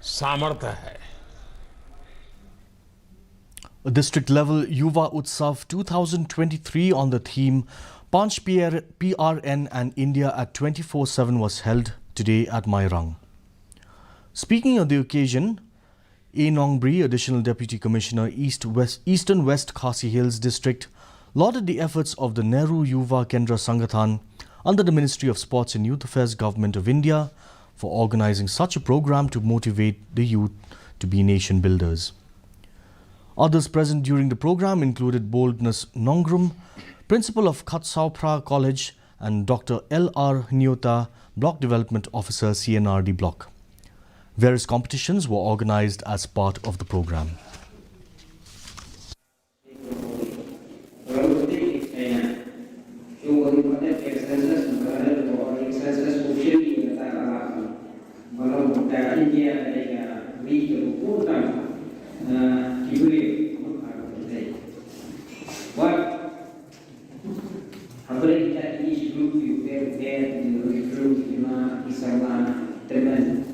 सामर्थ्य है। A district level Yuva Utsav 2023 on the theme Punch PRN and India at 24/7 was held today at Mairang. Speaking on the occasion, A. Nongbri, Additional Deputy Commissioner, Eastern West Khasi Hills District, lauded the efforts of the Nehru Yuva Kendra Sangathan under the Ministry of Sports and Youth Affairs Government of India for organizing such a program to motivate the youth to be nation builders. Others present during the program included Boldness Nongrum, Principal of Khatsaupra College, and Dr. L.R. Nyota, Block Development Officer, CNRD Block. Various competitions were organized as part of the program. Each group you there to recruit, Islam, tremendous.